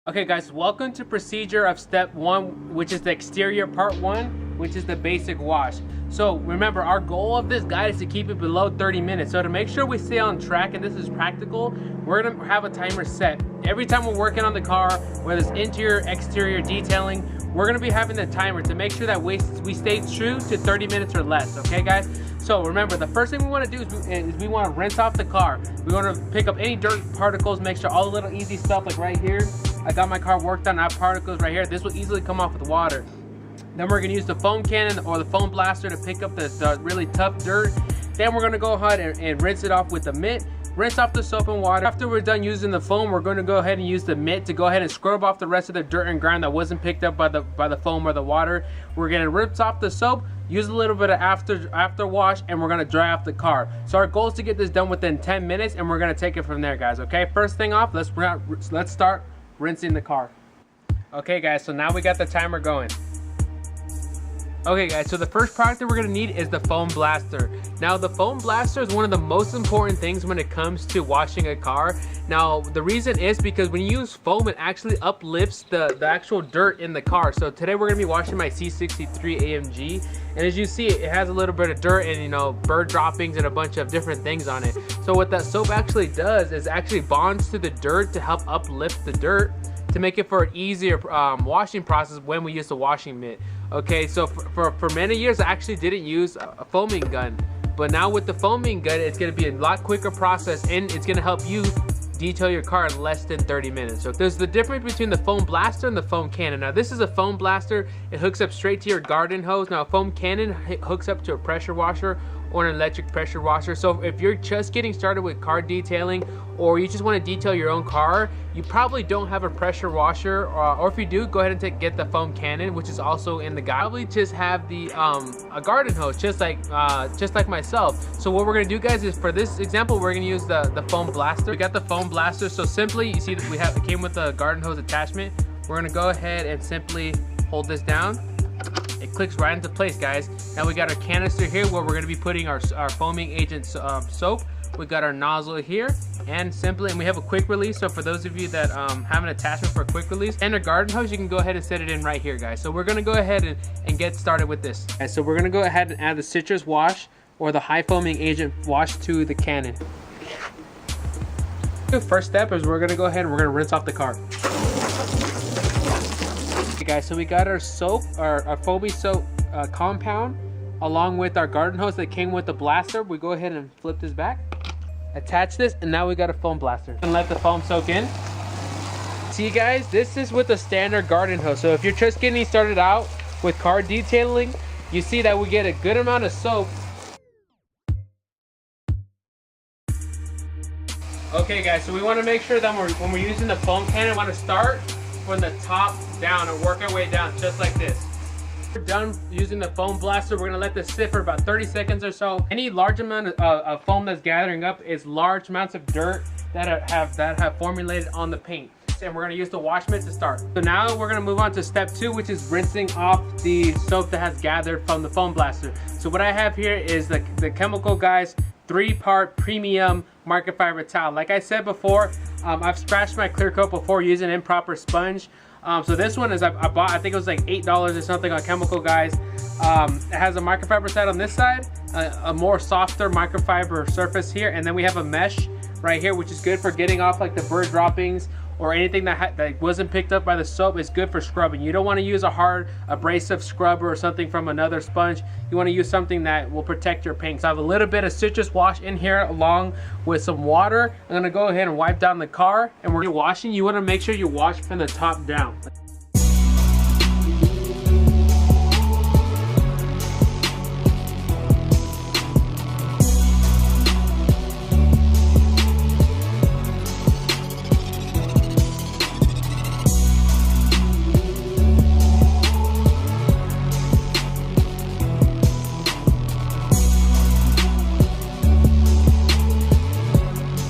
Okay guys, welcome to procedure of step 1, which is the exterior part 1, which is the basic wash. So remember, our goal of this guide is to keep it below 30 minutes. So to make sure we stay on track and this is practical, we're gonna have a timer set. Every time we're working on the car, whether it's interior, exterior detailing, we're gonna be having the timer to make sure that we stay true to 30 minutes or less, okay guys? So remember, the first thing we want to do is we want to rinse off the car. We want to pick up any dirt particles, make sure all the little easy stuff, like right here, I got my car worked on, I have particles right here. This will easily come off with water. Then we're going to use the foam cannon or the foam blaster to pick up the really tough dirt. Then we're going to go ahead and rinse it off with the mitt. Rinse off the soap and water. After we're done using the foam, we're going to go ahead and use the mitt to go ahead and scrub off the rest of the dirt and grime that wasn't picked up by the foam or the water. We're going to rinse off the soap, use a little bit of after wash, and we're going to dry off the car. So our goal is to get this done within 10 minutes, and we're going to take it from there, guys. Okay, first thing off, let's start rinsing the car. Okay guys, so now we got the timer going. Okay guys, so the first product that we're gonna need is the foam blaster. Now the foam blaster is one of the most important things when it comes to washing a car. Now the reason is because when you use foam, it actually uplifts the actual dirt in the car. So today we're gonna be washing my C63 AMG, and as you see, it has a little bit of dirt and, you know, bird droppings and a bunch of different things on it. So what that soap actually does is actually bonds to the dirt to help uplift the dirt to make it for an easier washing process when we use the washing mitt. Okay, so for many years I actually didn't use a foaming gun, but now with the foaming gun, it's going to be a lot quicker process, and it's going to help you detail your car in less than 30 minutes. So there's the difference between the foam blaster and the foam cannon. Now this is a foam blaster. It hooks up straight to your garden hose. Now a foam cannon hooks up to a pressure washer or an electric pressure washer. So if you're just getting started with car detailing, or you just want to detail your own car, you probably don't have a pressure washer, or if you do, go ahead and get the foam cannon, which is also in the guide. Probably just have the a garden hose, just like myself. So what we're gonna do, guys, is for this example, we're gonna use the foam blaster. We got the foam blaster, so simply, you see that it came with a garden hose attachment. We're gonna go ahead and simply hold this down. It clicks right into place, guys. Now we got our canister here where we're going to be putting our foaming agent soap. We got our nozzle here, and we have a quick release. So for those of you that have an attachment for a quick release and a garden hose, you can go ahead and set it in right here, guys. So we're going to go ahead and get started with this. Okay, so we're going to go ahead and add the citrus wash or the high foaming agent wash to the cannon. The first step is we're going to go ahead and we're going to rinse off the car. Guys, so we got our soap, our foamy soap compound, along with our garden hose that came with the blaster. We go ahead and flip this back, attach this, and now we got a foam blaster. And let the foam soak in. See guys, this is with the standard garden hose. So if you're just getting started out with car detailing, you see that we get a good amount of soap. Okay guys, so we want to make sure that when we're using the foam cannon, we want to start from the top down and work our way down, just like this. We're done using the foam blaster. We're gonna let this sit for about 30 seconds or so. Any large amount of foam that's gathering up is large amounts of dirt that have formulated on the paint. And we're gonna use the wash mitt to start. So now we're gonna move on to step 2, which is rinsing off the soap that has gathered from the foam blaster. So what I have here is the Chemical Guys 3-part premium microfiber towel. Like I said before, I've scratched my clear coat before using improper sponge. So this one is I bought, I think it was like $8 or something on Chemical Guys. It has a microfiber side on this side, a more softer microfiber surface here, and then we have a mesh right here, which is good for getting off like the bird droppings or anything that wasn't picked up by the soap. Is good for scrubbing. You don't want to use a hard abrasive scrubber or something from another sponge. You want to use something that will protect your paint. So I have a little bit of citrus wash in here along with some water. I'm gonna go ahead and wipe down the car, and when you're washing, you want to make sure you wash from the top down.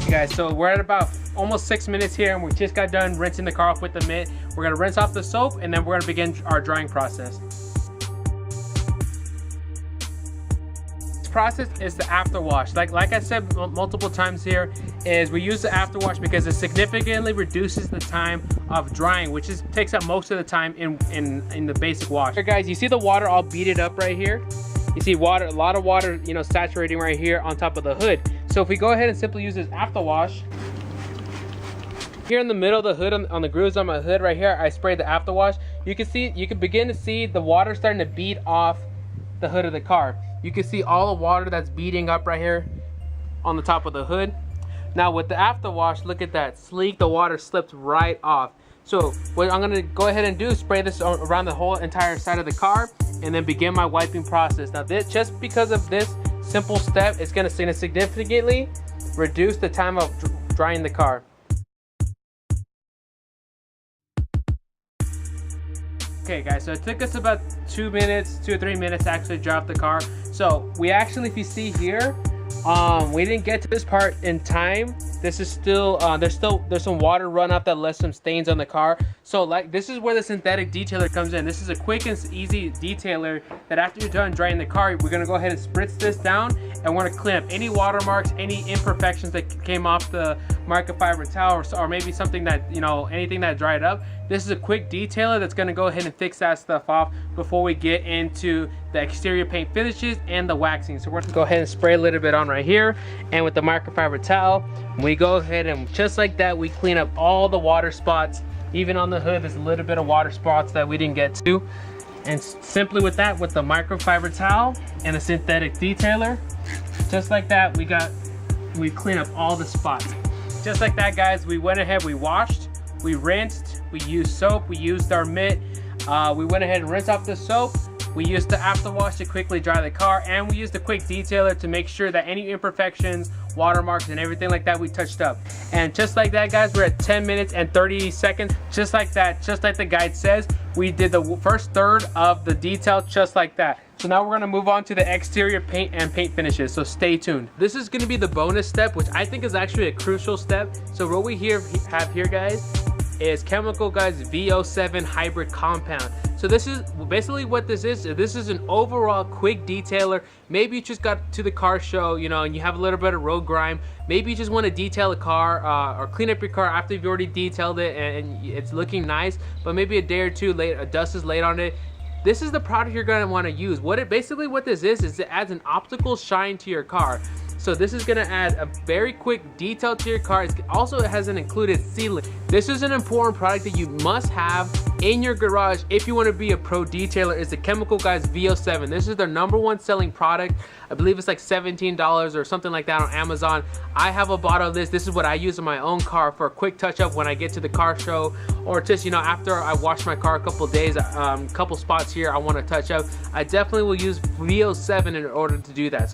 Guys, so we're at about almost 6 minutes here, and we just got done rinsing the car off with the mitt. We're gonna rinse off the soap, and then we're gonna begin our drying process. next process is the afterwash. Like I said multiple times here, is we use the afterwash because it significantly reduces the time of drying, which takes up most of the time in the basic wash. Here guys, you see the water all beaded up right here? You see water, a lot of water, you know, saturating right here on top of the hood. So if we go ahead and simply use this afterwash, here in the middle of the hood, on the grooves on my hood right here, I sprayed the afterwash. You can begin to see the water starting to bead off the hood of the car. You can see all the water that's beading up right here on the top of the hood. Now with the afterwash, look at that, sleek, the water slipped right off. So what I'm gonna go ahead and do is spray this around the whole entire side of the car and then begin my wiping process. Now this, just because of this simple step, it's gonna significantly reduce the time of drying the car. Okay guys, so it took us about 2 or 3 minutes to actually dry off the car. So we actually, if you see here, we didn't get to this part in time. This is still there's some water run off that left some stains on the car. So like, this is where the synthetic detailer comes in. This is a quick and easy detailer that after you're done drying the car, we're gonna go ahead and spritz this down, and we're gonna clean up any watermarks, any imperfections that came off the microfiber towel, or maybe something that, you know, anything that dried up. This is a quick detailer that's gonna go ahead and fix that stuff off before we get into the exterior paint finishes and the waxing. So we're gonna go ahead and spray a little bit on right here, and with the microfiber towel, we go ahead and just like that, we clean up all the water spots. Even on the hood, there's a little bit of water spots that we didn't get to. And simply with that, with the microfiber towel and the synthetic detailer, just like that, we clean up all the spots. Just like that, guys, we went ahead, we washed, we rinsed, we used soap, we used our mitt, we went ahead and rinsed off the soap, we used the afterwash to quickly dry the car, and we used the quick detailer to make sure that any imperfections, watermarks, and everything like that we touched up. And just like that, guys, we're at 10 minutes and 30 seconds. Just like that, just like the guide says, we did the first third of the detail just like that. So now we're gonna move on to the exterior paint and paint finishes, so stay tuned. This is gonna be the bonus step, which I think is actually a crucial step. So what we have here, guys, is Chemical Guys VO7 hybrid compound. So this is basically what this is. This is an overall quick detailer. Maybe you just got to the car show, you know, and you have a little bit of road grime. Maybe you just want to detail a car or clean up your car after you've already detailed it and it's looking nice, but maybe a day or two later, dust is laid on it. This is the product you're going to want to use. Basically what this is it adds an optical shine to your car. So this is gonna add a very quick detail to your car. It also has an included sealant. This is an important product that you must have in your garage if you want to be a pro detailer. Is the Chemical Guys VO7. This is their #1 selling product. I believe it's like $17 or something like that on Amazon. I have a bottle of this. This is what I use in my own car for a quick touch up when I get to the car show, or just, you know, after I wash my car a couple days, couple spots here I want to touch up. I definitely will use VO7 in order to do that.